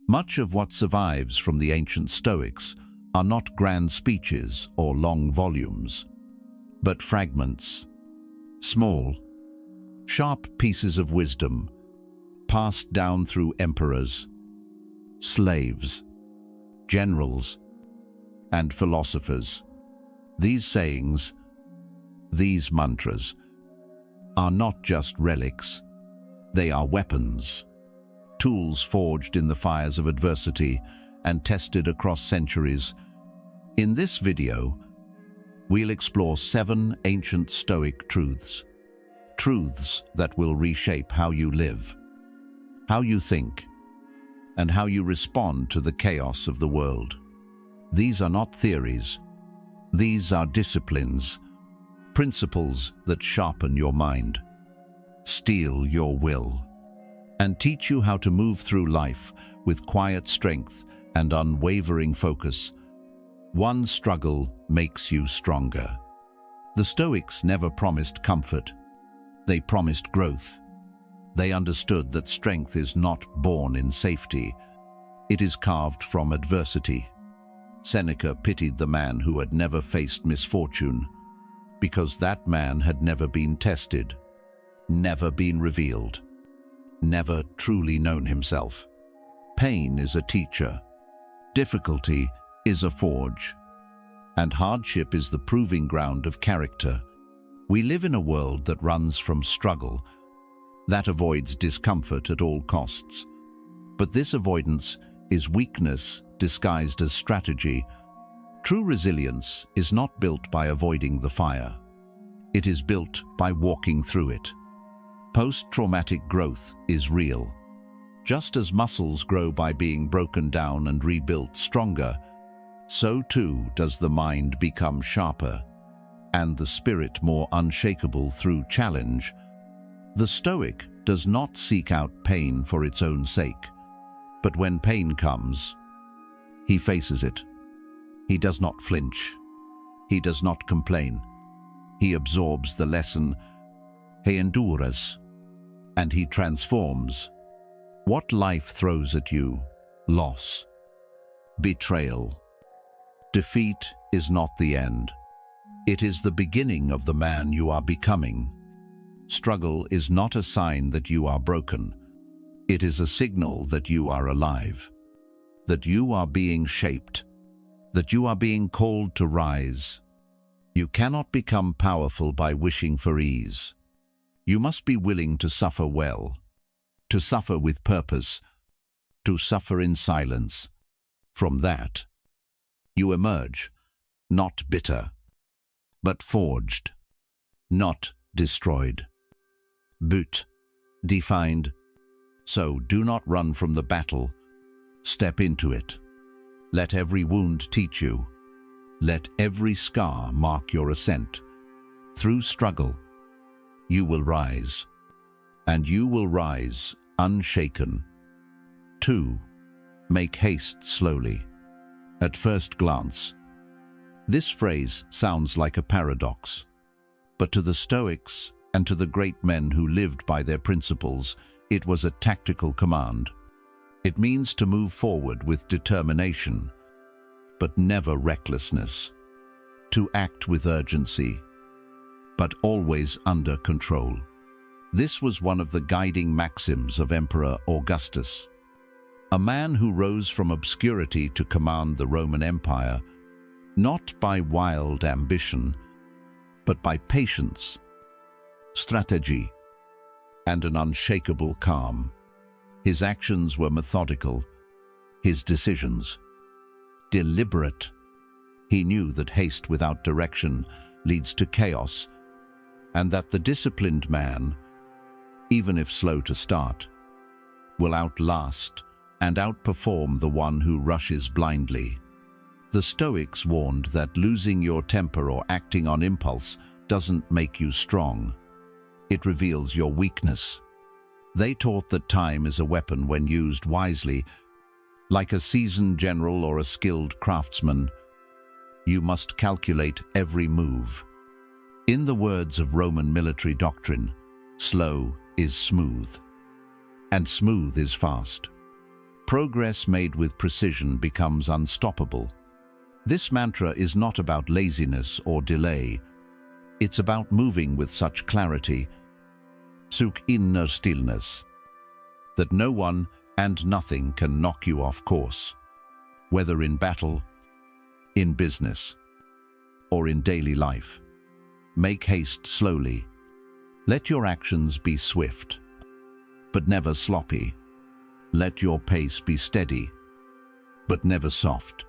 Much of what survives from the ancient Stoics are not grand speeches or long volumes, but fragments, small, sharp pieces of wisdom passed down through emperors, slaves, generals, and philosophers. These sayings, these mantras, are not just relics. They are weapons, tools forged in the fires of adversity and tested across centuries. In this video, we'll explore 7 ancient Stoic truths. Truths that will reshape how you live, how you think, and how you respond to the chaos of the world. These are not theories. These are disciplines, principles that sharpen your mind, steel your will, and teach you how to move through life with quiet strength and unwavering focus. One struggle makes you stronger. The Stoics never promised comfort. They promised growth. They understood that strength is not born in safety. It is carved from adversity. Seneca pitied the man who had never faced misfortune, because that man had never been tested, never been revealed, never truly known himself. Pain is a teacher. Difficulty is a forge. And hardship is the proving ground of character. We live in a world that runs from struggle, that avoids discomfort at all costs. But this avoidance is weakness disguised as strategy. True resilience is not built by avoiding the fire. It is built by walking through it. Post-traumatic growth is real. Just as muscles grow by being broken down and rebuilt stronger, so too does the mind become sharper, and the spirit more unshakable through challenge. The Stoic does not seek out pain for its own sake, but when pain comes, he faces it. He does not flinch. He does not complain. He absorbs the lesson. He endures, and he transforms. What life throws at you, loss, betrayal, defeat, is not the end. It is the beginning of the man you are becoming. Struggle is not a sign that you are broken. It is a signal that you are alive, that you are being shaped, that you are being called to rise. You cannot become powerful by wishing for ease. You must be willing to suffer well, to suffer with purpose, to suffer in silence. From that, you emerge, not bitter, but forged, not destroyed. But defined. So do not run from the battle. Step into it. Let every wound teach you. Let every scar mark your ascent. Through struggle, you will rise, and you will rise unshaken. 2. Make haste slowly. At first glance, this phrase sounds like a paradox, but to the Stoics and to the great men who lived by their principles, it was a tactical command. It means to move forward with determination, but never recklessness, to act with urgency, but always under control. This was one of the guiding maxims of Emperor Augustus, a man who rose from obscurity to command the Roman Empire, not by wild ambition, but by patience, strategy, and an unshakable calm. His actions were methodical, his decisions deliberate. He knew that haste without direction leads to chaos, and that the disciplined man, even if slow to start, will outlast and outperform the one who rushes blindly. The Stoics warned that losing your temper or acting on impulse doesn't make you strong. It reveals your weakness. They taught that time is a weapon when used wisely. Like a seasoned general or a skilled craftsman, you must calculate every move. In the words of Roman military doctrine, slow is smooth, and smooth is fast. Progress made with precision becomes unstoppable. This mantra is not about laziness or delay. It's about moving with such clarity, suk inner stillness, that no one and nothing can knock you off course. Whether in battle, in business, or in daily life, make haste slowly. Let your actions be swift, but never sloppy. Let your pace be steady, but never soft.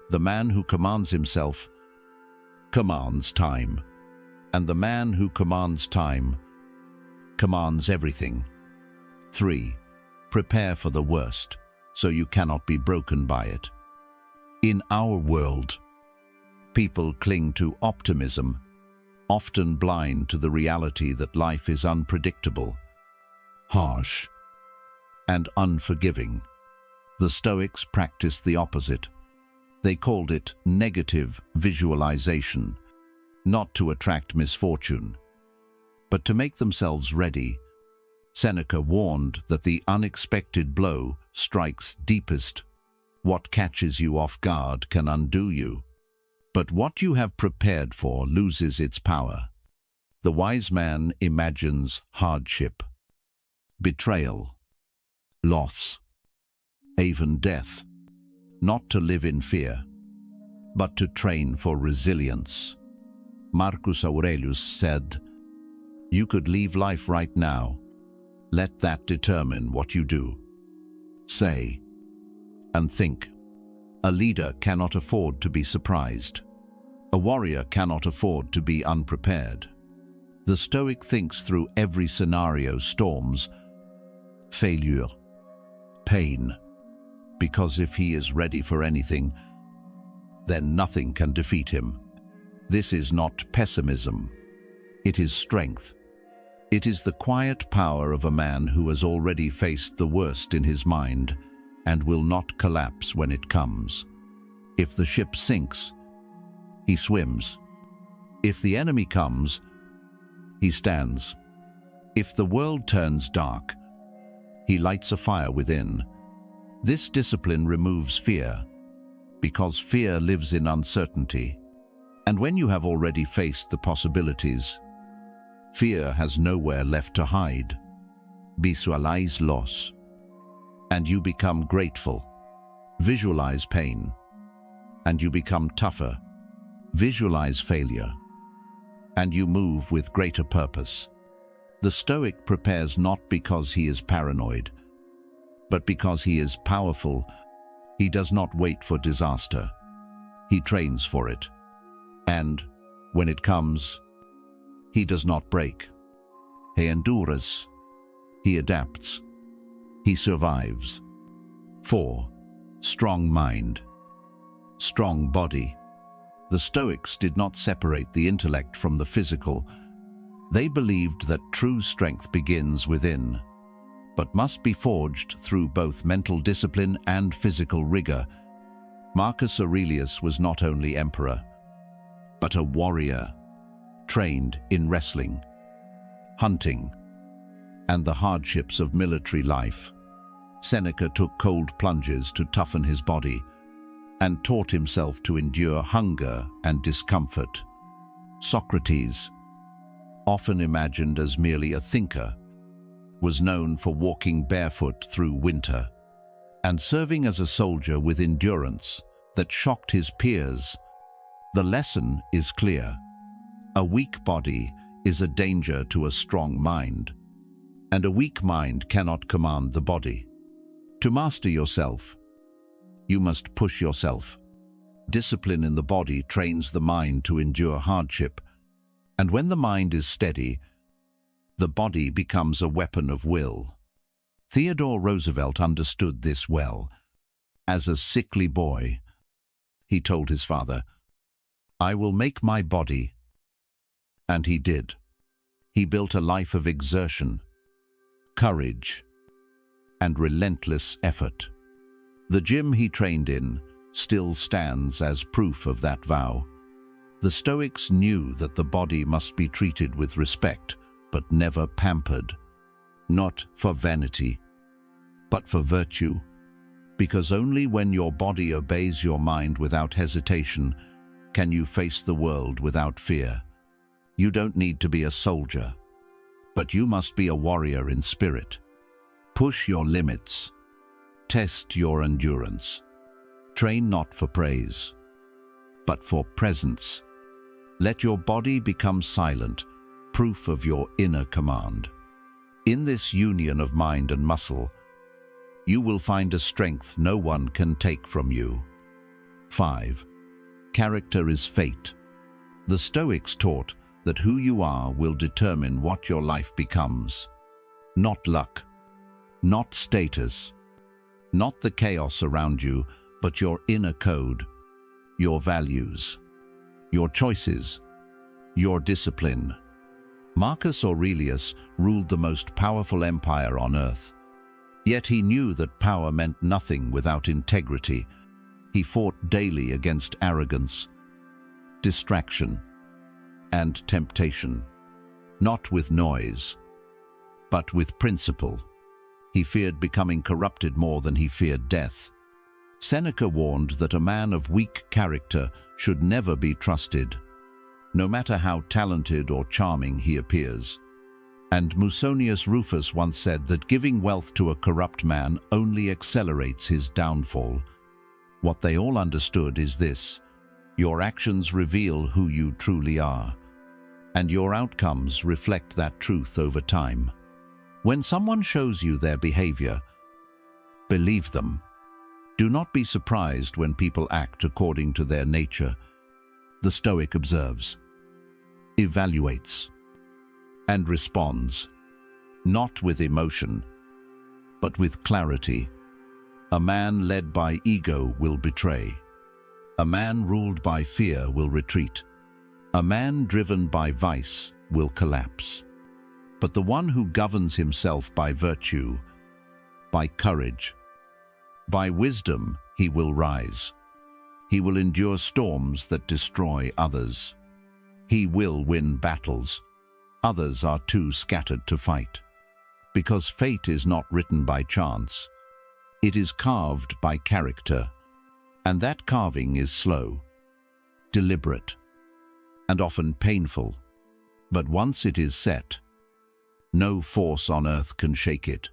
The man who commands himself commands time, and the man who commands time commands everything. 3. Prepare for the worst, so you cannot be broken by it. In our world, people cling to optimism, often blind to the reality that life is unpredictable, harsh, and unforgiving. The Stoics practiced the opposite. They called it negative visualization, not to attract misfortune, but to make themselves ready. Seneca warned that the unexpected blow strikes deepest. What catches you off guard can undo you, but what you have prepared for loses its power. The wise man imagines hardship, betrayal, loss, even death, not to live in fear, but to train for resilience. Marcus Aurelius said, "You could leave life right now. Let that determine what you do, say, and think." A leader cannot afford to be surprised. A warrior cannot afford to be unprepared. The Stoic thinks through every scenario: storms, failure, pain, because if he is ready for anything, then nothing can defeat him. This is not pessimism. It is strength. It is the quiet power of a man who has already faced the worst in his mind and will not collapse when it comes. If the ship sinks, he swims. If the enemy comes, he stands. If the world turns dark, he lights a fire within. This discipline removes fear, because fear lives in uncertainty. And when you have already faced the possibilities, fear has nowhere left to hide. Visualize loss, and you become grateful. Visualize pain, and you become tougher. Visualize failure, and you move with greater purpose. The Stoic prepares not because he is paranoid, but because he is powerful. He does not wait for disaster. He trains for it. And when it comes, he does not break. He endures. He adapts. He survives. 4. Strong mind, strong body. The Stoics did not separate the intellect from the physical. They believed that true strength begins within, but must be forged through both mental discipline and physical rigor. Marcus Aurelius was not only emperor, but a warrior, trained in wrestling, hunting, and the hardships of military life. Seneca took cold plunges to toughen his body and taught himself to endure hunger and discomfort. Socrates, often imagined as merely a thinker, was known for walking barefoot through winter and serving as a soldier with endurance that shocked his peers. The lesson is clear. A weak body is a danger to a strong mind, and a weak mind cannot command the body. To master yourself, you must push yourself. Discipline in the body trains the mind to endure hardship, and when the mind is steady, the body becomes a weapon of will. Theodore Roosevelt understood this well. As a sickly boy, he told his father, "I will make my body." And he did. He built a life of exertion, courage, and relentless effort. The gym he trained in still stands as proof of that vow. The Stoics knew that the body must be treated with respect, but never pampered, not for vanity, but for virtue. Because only when your body obeys your mind without hesitation can you face the world without fear. You don't need to be a soldier, but you must be a warrior in spirit. Push your limits. Test your endurance. Train not for praise, but for presence. Let your body become silent, proof of your inner command. In this union of mind and muscle, you will find a strength no one can take from you. 5. Character is fate. The Stoics taught that who you are will determine what your life becomes. Not luck, not status, not the chaos around you, but your inner code, your values, your choices, your discipline. Marcus Aurelius ruled the most powerful empire on earth. Yet he knew that power meant nothing without integrity. He fought daily against arrogance, distraction, and temptation, not with noise, but with principle. He feared becoming corrupted more than he feared death. Seneca warned that a man of weak character should never be trusted, no matter how talented or charming he appears. And Musonius Rufus once said that giving wealth to a corrupt man only accelerates his downfall. What they all understood is this: your actions reveal who you truly are, and your outcomes reflect that truth over time. When someone shows you their behavior, believe them. Do not be surprised when people act according to their nature. The Stoic observes, evaluates, and responds, not with emotion, but with clarity. A man led by ego will betray. A man ruled by fear will retreat. A man driven by vice will collapse. But the one who governs himself by virtue, by courage, by wisdom, he will rise. He will endure storms that destroy others. He will win battles others are too scattered to fight. Because fate is not written by chance. It is carved by character, and that carving is slow, deliberate, and often painful. But once it is set, no force on earth can shake it.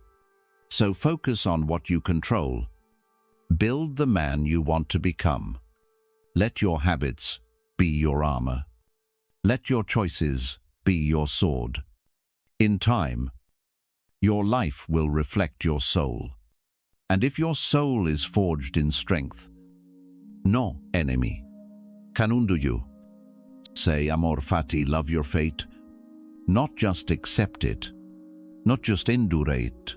So focus on what you control. Build the man you want to become. Let your habits be your armor. Let your choices be your sword. In time, your life will reflect your soul. And if your soul is forged in strength, no enemy can undo you. Say, Amor Fati, love your fate. Not just accept it, not just endure it,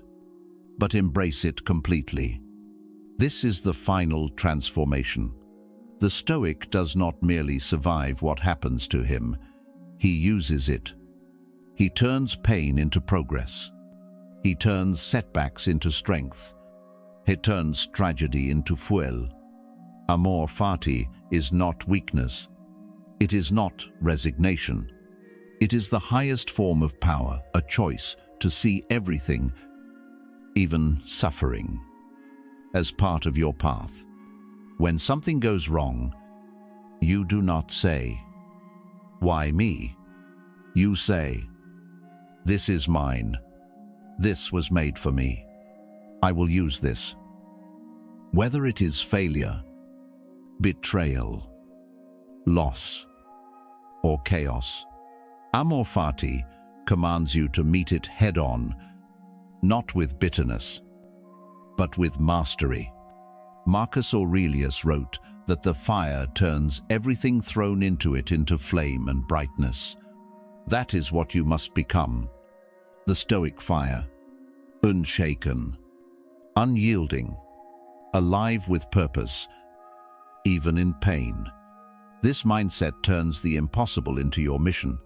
but embrace it completely. This is the final transformation. The Stoic does not merely survive what happens to him, he uses it. He turns pain into progress. He turns setbacks into strength. He turns tragedy into fuel. Amor Fati is not weakness. It is not resignation. It is the highest form of power, a choice to see everything, even suffering, as part of your path. When something goes wrong, you do not say, "Why me?" You say, "This is mine. This was made for me. I will use this." Whether it is failure, betrayal, loss, or chaos, Amor Fati commands you to meet it head-on, not with bitterness, but with mastery. Marcus Aurelius wrote that the fire turns everything thrown into it into flame and brightness. That is what you must become. The Stoic fire, unshaken, unyielding, alive with purpose, even in pain. This mindset turns the impossible into your mission.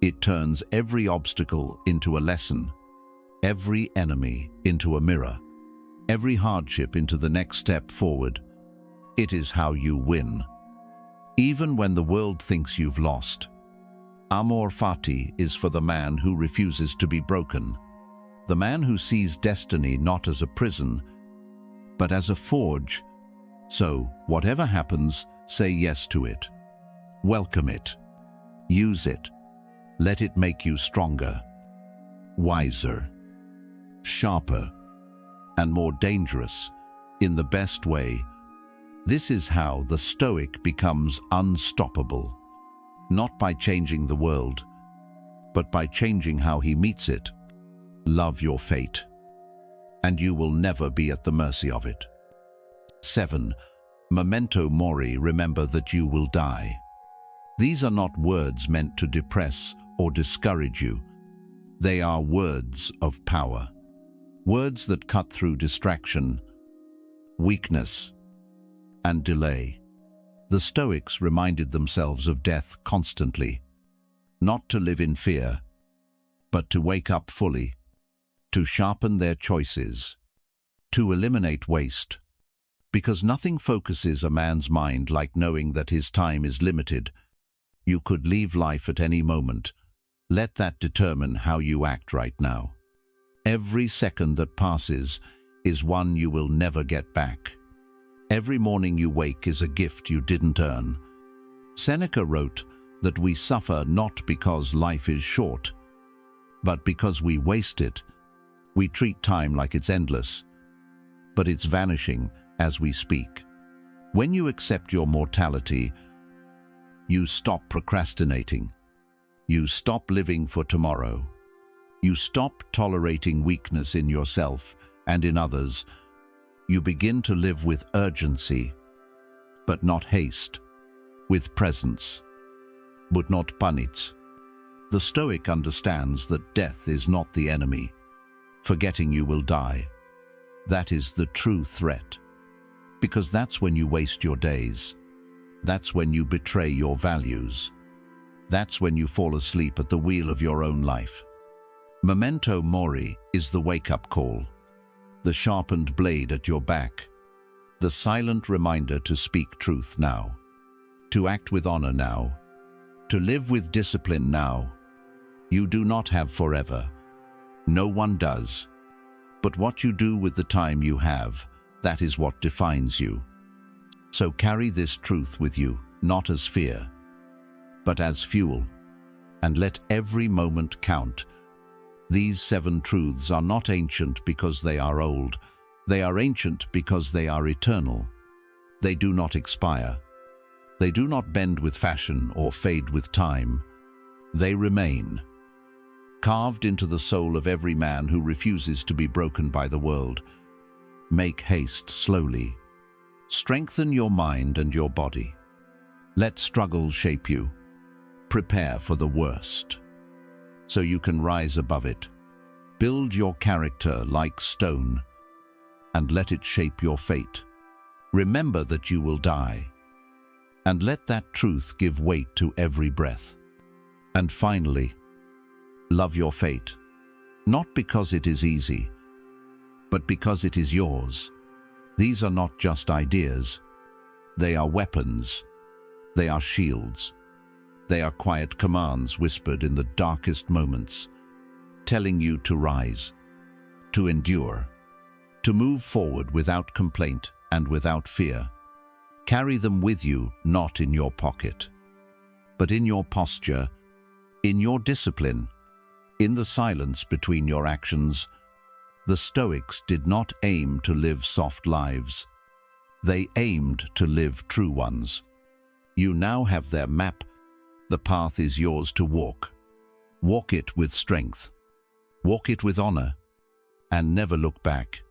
It turns every obstacle into a lesson, every enemy into a mirror, every hardship into the next step forward. It is how you win. Even when the world thinks you've lost, Amor Fati is for the man who refuses to be broken, the man who sees destiny not as a prison, but as a forge. So, whatever happens, say yes to it. Welcome it. Use it. Let it make you stronger, wiser, sharper, and more dangerous in the best way. This is how the Stoic becomes unstoppable, not by changing the world, but by changing how he meets it. Love your fate, and you will never be at the mercy of it. 7. Memento Mori, remember that you will die. These are not words meant to depress or discourage you. They are words of power. Words that cut through distraction, weakness, and delay. The Stoics reminded themselves of death constantly, not to live in fear, but to wake up fully, to sharpen their choices, to eliminate waste, because nothing focuses a man's mind like knowing that his time is limited. You could leave life at any moment. Let that determine how you act right now. Every second that passes is one you will never get back. Every morning you wake is a gift you didn't earn. Seneca wrote that we suffer not because life is short, but because we waste it. We treat time like it's endless, but it's vanishing as we speak. When you accept your mortality, you stop procrastinating. You stop living for tomorrow. You stop tolerating weakness in yourself and in others. You begin to live with urgency, but not haste, with presence, but not panics. The Stoic understands that death is not the enemy. Forgetting you will die, that is the true threat. Because that's when you waste your days. That's when you betray your values. That's when you fall asleep at the wheel of your own life. Memento Mori is the wake-up call, the sharpened blade at your back, the silent reminder to speak truth now, to act with honor now, to live with discipline now. You do not have forever. No one does. But what you do with the time you have, that is what defines you. So carry this truth with you, not as fear, but as fuel, and let every moment count. These 7 truths are not ancient because they are old. They are ancient because they are eternal. They do not expire. They do not bend with fashion or fade with time. They remain, carved into the soul of every man who refuses to be broken by the world. Make haste slowly. Strengthen your mind and your body. Let struggle shape you. Prepare for the worst, so you can rise above it. Build your character like stone, and let it shape your fate. Remember that you will die, and let that truth give weight to every breath. And finally, love your fate, not because it is easy, but because it is yours. These are not just ideas. They are weapons. They are shields. They are quiet commands whispered in the darkest moments, telling you to rise, to endure, to move forward without complaint and without fear. Carry them with you, not in your pocket, but in your posture, in your discipline, in the silence between your actions. The Stoics did not aim to live soft lives. They aimed to live true ones. You now have their map. The path is yours to walk. Walk it with strength. Walk it with honor, and never look back.